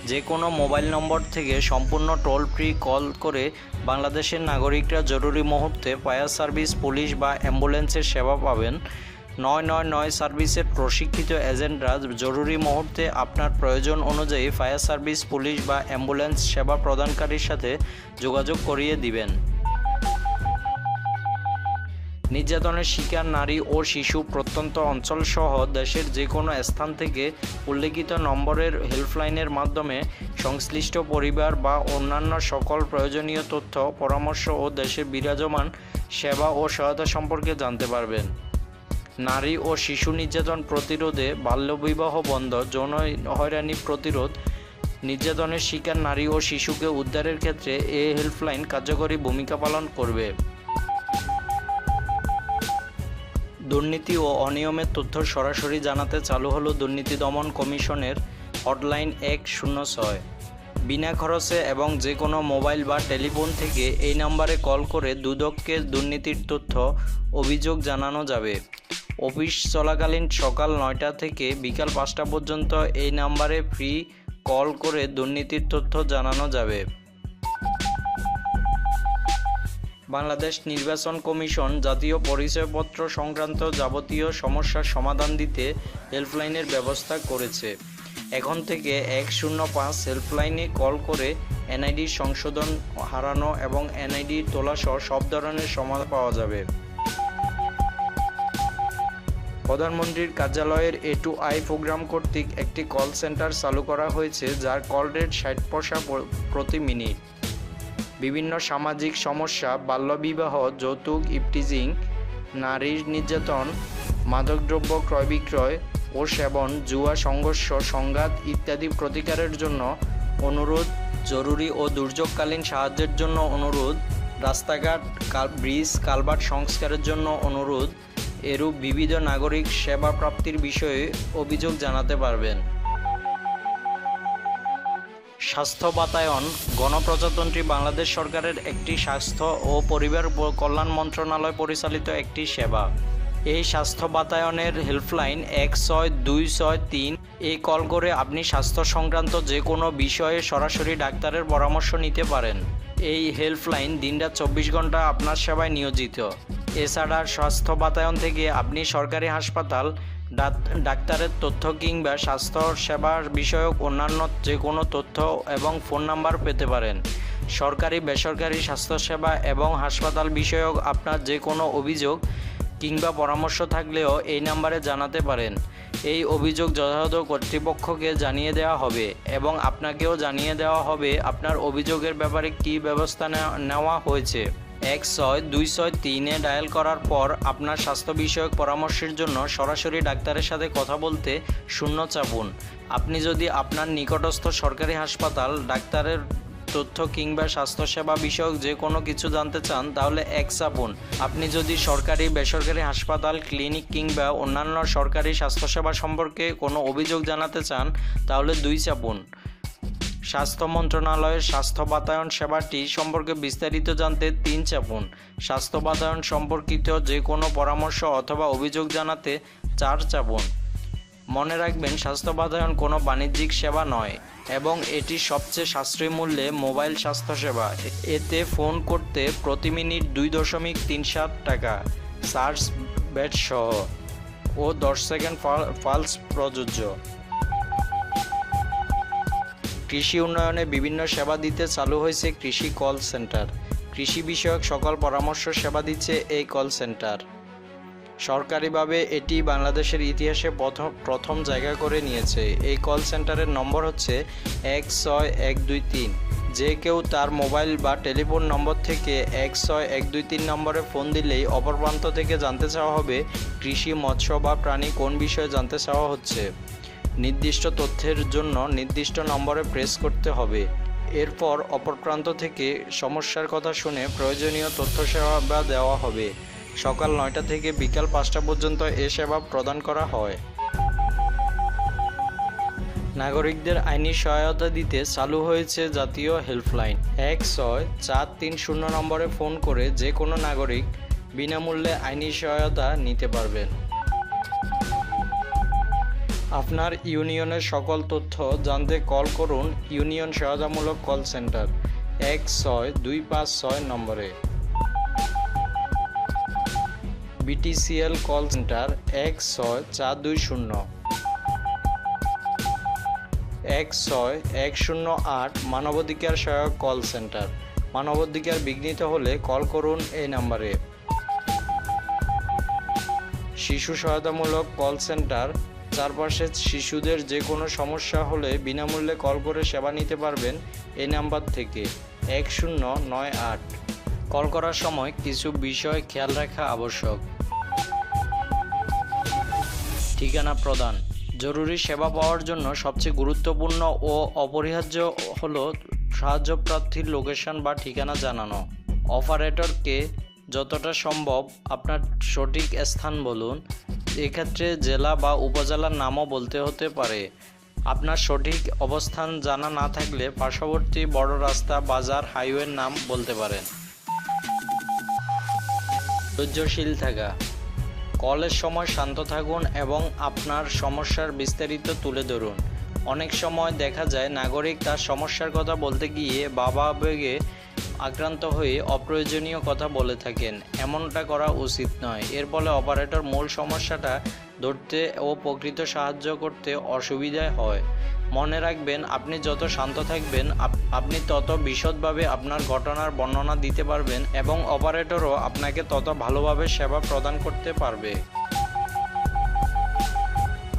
যে কোনো মোবাইল নম্বর থেকে সম্পূর্ণ টোল ফ্রি কল করে বাংলাদেশের নাগরিকরা জরুরি মুহূর্তে ফায়ার সার্ভিস, পুলিশ বা অ্যাম্বুলেন্সের সেবা পাবেন। 999 সার্ভিসের প্রশিক্ষিত এজেন্টরা জরুরি মুহূর্তে আপনার প্রয়োজন অনুযায়ী ফায়ার সার্ভিস, পুলিশ বা অ্যাম্বুলেন্স সেবা প্রদানকারীর সাথে যোগাযোগ করিয়ে দিবেন। নির্যাতনের শিকার নারী ও শিশু প্রত্যন্ত অঞ্চলসহ দেশের যে কোনো স্থান থেকে উল্লেখিত নম্বরের হেল্পলাইনের মাধ্যমে সংশ্লিষ্ট পরিবার বা অন্যান্য সকল প্রয়োজনীয় তথ্য, পরামর্শ ও দেশের বিরাজমান সেবা ও সহায়তা সম্পর্কে জানতে পারবেন। নারী ও শিশু নির্যাতন প্রতিরোধে, বাল্যবিবাহ বন্ধ, যৌন হয়রানি প্রতিরোধ, নির্যাতনের শিকার নারী ও শিশুকে উদ্ধারের ক্ষেত্রে এই হেল্পলাইন কার্যকরী ভূমিকা পালন করবে। দুর্নীতি ও অনিয়মের তথ্য সরাসরি জানাতে চালু হলো দুর্নীতি দমন কমিশনের হটলাইন 106। বিনা খরচে এবং যে কোনো মোবাইল বা টেলিফোন থেকে এই নম্বরে কল করে দুদককে দুর্নীতির তথ্য, অভিযোগ জানানো যাবে। অফিস চলাকালীন সকাল 9টা থেকে বিকাল 5টা পর্যন্ত এই নম্বরে ফ্রি কল করে দুর্নীতির তথ্য জানানো যাবে। বাংলাদেশ নির্বাচন কমিশন জাতীয় পরিচয়পত্র সংক্রান্ত যাবতীয় সমস্যার সমাধান দিতে হেল্পলাইনের ব্যবস্থা করেছে। এখন থেকে 105 হেল্পলাইনে কল করে এনআইডি সংশোধন, হারানো এবং এনআইডি তোলাসহ সব ধরনের সমাধান পাওয়া যাবে। প্রধানমন্ত্রীর কার্যালয়ের A2I প্রোগ্রাম কর্তৃক একটি কল সেন্টার চালু করা হয়েছে, যার কল রেট 60 পয়সা প্রতি মিনিট। বিভিন্ন সামাজিক সমস্যা, বাল্যবিবাহ, যৌতুক, ইভটিজিং, নারীর নির্যাতন, মাদকদ্রব্য ক্রয় বিক্রয় ও সেবন, জুয়া, সংঘর্ষ, সংঘাত ইত্যাদি প্রতিকারের জন্য অনুরোধ, জরুরি ও দুর্যোগকালীন সাহায্যের জন্য অনুরোধ, রাস্তাঘাট, ব্রিজ, কালভার্ট সংস্কারের জন্য অনুরোধ, এরূপ বিবিধ নাগরিক সেবা প্রাপ্তির বিষয়ে অভিযোগ জানাতে পারবেন। স্বাস্থ্য বাতায়ন গণপ্রজাতন্ত্রী বাংলাদেশ সরকারের একটি স্বাস্থ্য ও পরিবার কল্যাণ মন্ত্রণালয় পরিচালিত একটি সেবা। এই স্বাস্থ্য বাতায়নের হেল্পলাইন 16263। এই কল করে আপনি স্বাস্থ্য সংক্রান্ত যে কোনো বিষয়ে সরাসরি ডাক্তারের পরামর্শ নিতে পারেন। এই হেল্পলাইন দিনরাত 24 ঘন্টা আপনার সেবায় নিয়োজিত। এছাড়া স্বাস্থ্য বাতায়ন থেকে আপনি সরকারি হাসপাতাল, ডাক্তারের তথ্য কিংবা স্বাস্থ্য সেবা বিষয়ক অন্যান্য যে কোনো তথ্য এবং ফোন নাম্বার পেতে পারেন। সরকারি, বেসরকারি স্বাস্থ্যসেবা এবং হাসপাতাল বিষয়ক আপনার যে কোনো অভিযোগ কিংবা পরামর্শ থাকলেও এই নাম্বারে জানাতে পারেন। এই অভিযোগ যথাযথ কর্তৃপক্ষকে জানিয়ে দেওয়া হবে এবং আপনাকেও জানিয়ে দেওয়া হবে আপনার অভিযোগের ব্যাপারে কী ব্যবস্থা নেওয়া হয়েছে। 16263-এ ডায়াল করার পর আপনার স্বাস্থ্য বিষয়ক পরামর্শের জন্য সরাসরি ডাক্তারের সাথে কথা বলতে 0 চাপুন। আপনি যদি আপনার নিকটস্থ সরকারি হাসপাতাল, ডাক্তারের তথ্য কিংবা স্বাস্থ্যসেবা বিষয়ক যে কোনো কিছু জানতে চান তাহলে 1 চাপুন। আপনি যদি সরকারি, বেসরকারি হাসপাতাল, ক্লিনিক কিংবা অন্যান্য সরকারি স্বাস্থ্যসেবা সম্পর্কে কোনো অভিযোগ জানাতে চান তাহলে 2 চাপুন। স্বাস্থ্য মন্ত্রণালয়ের স্বাস্থ্য বাতায়ন সেবাটি সম্পর্কে বিস্তারিত জানতে 3 চাপুন। স্বাস্থ্য বাতায়ন সম্পর্কিত যে কোনো পরামর্শ অথবা অভিযোগ জানাতে 4 চাপুন। মনে রাখবেন, স্বাস্থ্য বাতায়ন কোনো বাণিজ্যিক সেবা নয় এবং এটি সবচেয়ে সাশ্রয়ী মূল্যে মোবাইল স্বাস্থ্যসেবা। এতে ফোন করতে প্রতি মিনিট 2.37 টাকা চার্জ ব্যাট সহ ও 10 সেকেন্ড পালস প্রযোজ্য। কৃষি উন্নয়নে বিভিন্ন সেবা দিতে চালু হয়েছে কৃষি কল সেন্টার। কৃষি বিষয়ক সকল পরামর্শ সেবা দিচ্ছে এই কল সেন্টার। সরকারিভাবে এটি বাংলাদেশের ইতিহাসে প্রথম জায়গা করে নিয়েছে। এই কল সেন্টারের নম্বর হচ্ছে 16123। যে কেউ তার মোবাইল বা টেলিফোন নম্বর থেকে 16123 নম্বরে ফোন দিলেই অপর প্রান্ত থেকে জানতে চাওয়া হবে কৃষি, মৎস্য বা প্রাণী কোন বিষয়ে জানতে চাওয়া হচ্ছে। নির্দিষ্ট তথ্যের জন্য নির্দিষ্ট নম্বরে প্রেস করতে হবে। এরপর অপর প্রান্ত থেকে সমস্যার কথা শুনে প্রয়োজনীয় তথ্য সেবা দেওয়া হবে। সকাল 9টা থেকে বিকাল 5টা পর্যন্ত এ সেবা প্রদান করা হয়। নাগরিকদের আইনি সহায়তা দিতে চালু হয়েছে জাতীয় হেল্পলাইন। 16430 নম্বরে ফোন করে যে কোনো নাগরিক বিনামূল্যে আইনি সহায়তা নিতে পারবেন। আপনার ইউনিয়নের সকল তথ্য জানতে কল করুন ইউনিয়ন সহায়তামূলক কল সেন্টার 16256 নম্বরে। BTCL call centre 16420। 16108 মানবাধিকার সহায়ক কল সেন্টার। মানবাধিকার বিঘ্নিত হলে কল করুন এই নম্বরে। শিশু সহায়তামূলক কল সেন্টার, চারপাশে শিশুদের যে কোনো সমস্যা হলে বিনামূল্যে কল করে সেবা নিতে পারবেন এই নাম্বার থেকে 1098। কল করার সময় কিছু বিষয় খেয়াল রাখা আবশ্যক। ঠিকানা প্রদান। জরুরি সেবা পাওয়ার জন্য সবচেয়ে গুরুত্বপূর্ণ ও অপরিহার্য হলো সাহায্য প্রার্থীর লোকেশন বা ঠিকানা জানানো। অপারেটরকে যতটা সম্ভব আপনার সঠিক স্থান বলুন। এক্ষেত্রে জেলা বা উপজেলার নামও বলতে হতে পারে। আপনার সঠিক অবস্থান জানা না থাকলে পার্শ্ববর্তী বড় রাস্তা, বাজার, হাইওয়ের নাম বলতে পারেন। ধৈর্যশীল থাকা। কলের সময় শান্ত থাকুন এবং আপনার সমস্যার বিস্তারিত তুলে ধরুন। অনেক সময় দেখা যায় নাগরিক তার সমস্যার কথা বলতে গিয়ে ভাবাবেগে আক্রান্ত হয়ে অপ্রয়োজনীয় কথা বলে থাকেন। এমনটা করা উচিত নয়। এর ফলে অপারেটর মূল সমস্যাটা ধরতে ও প্রকৃত সাহায্য করতে অসুবিধা হয়। মনে রাখবেন, আপনি যত শান্ত থাকবেন আপনি তত বিশদভাবে আপনার ঘটনার বর্ণনা দিতে পারবেন এবং অপারেটরও আপনাকে তত ভালোভাবে সেবা প্রদান করতে পারবে।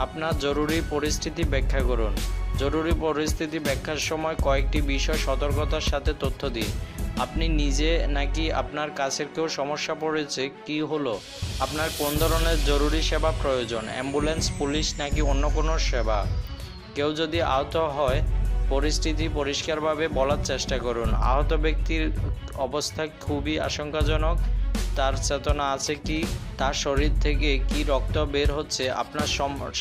আপনার জরুরি পরিস্থিতি ব্যাখ্যা করুন। জরুরি পরিস্থিতি ব্যাখ্যার সময় কয়েকটি বিষয় সতর্কতার সাথে তথ্য দিন। আপনি নিজে নাকি আপনার কাছের কেউ সমস্যা পড়েছে, কি হলো, আপনার কোন ধরনের জরুরি সেবা প্রয়োজন, অ্যাম্বুলেন্স, পুলিশ নাকি অন্য কোনো সেবা। কেউ যদি আহত হয় পরিস্থিতি পরিষ্কারভাবে বলার চেষ্টা করুন। আহত ব্যক্তির অবস্থা খুবই আশঙ্কাজনক। তার চেতনা আছে কি, তার শরীর থেকে কি রক্ত বের হচ্ছে, আপনার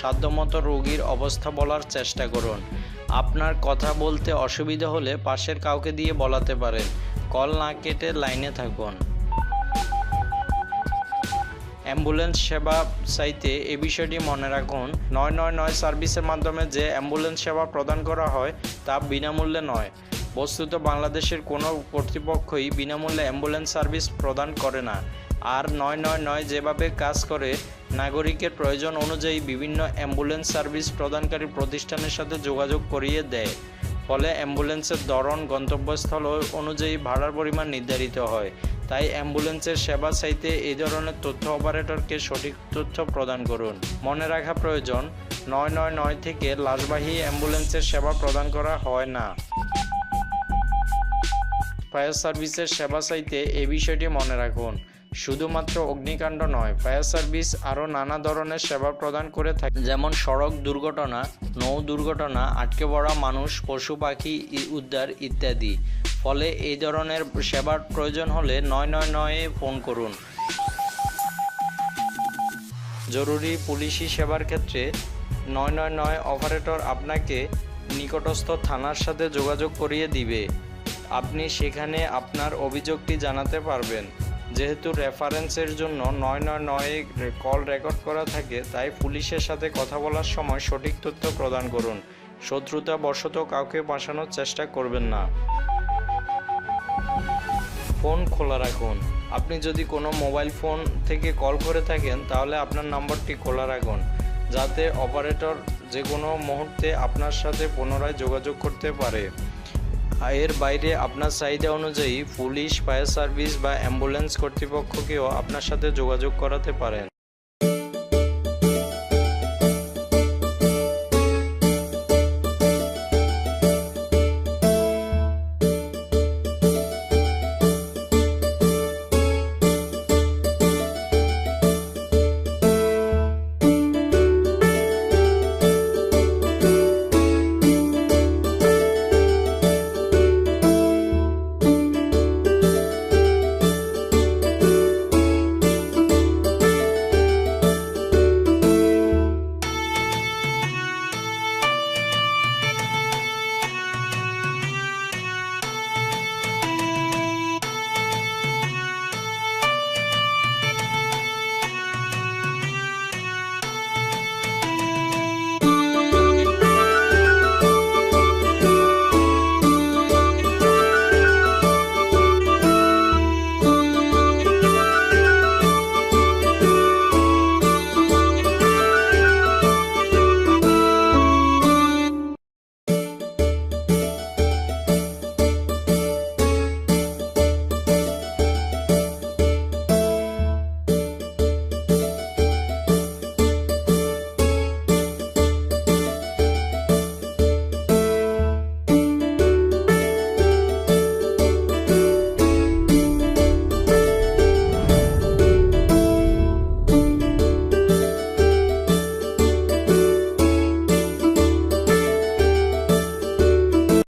সাধ্যমতো রোগীর অবস্থা বলার চেষ্টা করুন। আপনার কথা বলতে অসুবিধা হলে পাশের কাউকে দিয়ে বলাতে পারেন। কল না কেটে লাইনে থাকুন। অ্যাম্বুলেন্স সেবা চাইতে এ বিষয়টি মনে রাখুন, 999 সার্ভিসের মাধ্যমে যে অ্যাম্বুলেন্স সেবা প্রদান করা হয় তা বিনামূল্যে নয়। বস্তুত বাংলাদেশের কোনো কর্তৃপক্ষই বিনামূল্যে অ্যাম্বুলেন্স সার্ভিস প্রদান করে না। আর 999 যেভাবে কাজ করে, নাগরিকের প্রয়োজন অনুযায়ী বিভিন্ন অ্যাম্বুলেন্স সার্ভিস প্রদানকারী প্রতিষ্ঠানের সাথে যোগাযোগ করিয়ে দেয়। ফলে অ্যাম্বুলেন্সের ধরন, গন্তব্যস্থল অনুযায়ী ভাড়ার পরিমাণ নির্ধারিত হয়। তাই অ্যাম্বুলেন্সের সেবা চাইতে এই ধরনের তথ্য অপারেটরকে সঠিক তথ্য প্রদান করুন। মনে রাখা প্রয়োজন, 999 থেকে লাশবাহী অ্যাম্বুলেন্সের সেবা প্রদান করা হয় না। ফায়ার সার্ভিসের সেবা চাইতে এই বিষয়টি মনে রাখুন, শুধুমাত্র অগ্নিকাণ্ড নয়, ফায়ার সার্ভিস আরও নানা ধরনের সেবা প্রদান করে থাকে, যেমন সড়ক দুর্ঘটনা, নৌ দুর্ঘটনা, আটকে পড়া মানুষ, পশু পাখি উদ্ধার ইত্যাদি। ফলে এই ধরনের সেবার প্রয়োজন হলে 999-এ ফোন করুন। জরুরি পুলিশি সেবার ক্ষেত্রে 999 অপারেটর আপনাকে নিকটস্থ থানার সাথে যোগাযোগ করিয়ে দিবে। আপনি সেখানে আপনার অভিযোগটি জানাতে পারবেন। যেহেতু রেফারেন্সের জন্য 999-এ কল রেকর্ড করা থাকে, তাই পুলিশের সাথে কথা বলার সময় সঠিক তথ্য প্রদান করুন। শত্রুতাবশত কাউকে ফাঁসানোর চেষ্টা করবেন না। ফোন খোলা রাখুন। আপনি যদি কোনো মোবাইল ফোন থেকে কল করে থাকেন তাহলে আপনার নম্বরটি খোলা রাখুন, যাতে অপারেটর যে কোনো মুহূর্তে আপনার সাথে পুনরায় যোগাযোগ করতে পারে। এর বাইরে আপনার চাহিদা অনুযায়ী পুলিশ, ফায়ার সার্ভিস বা অ্যাম্বুলেন্স কর্তৃপক্ষকেও আপনার সাথে যোগাযোগ করাতে পারেন।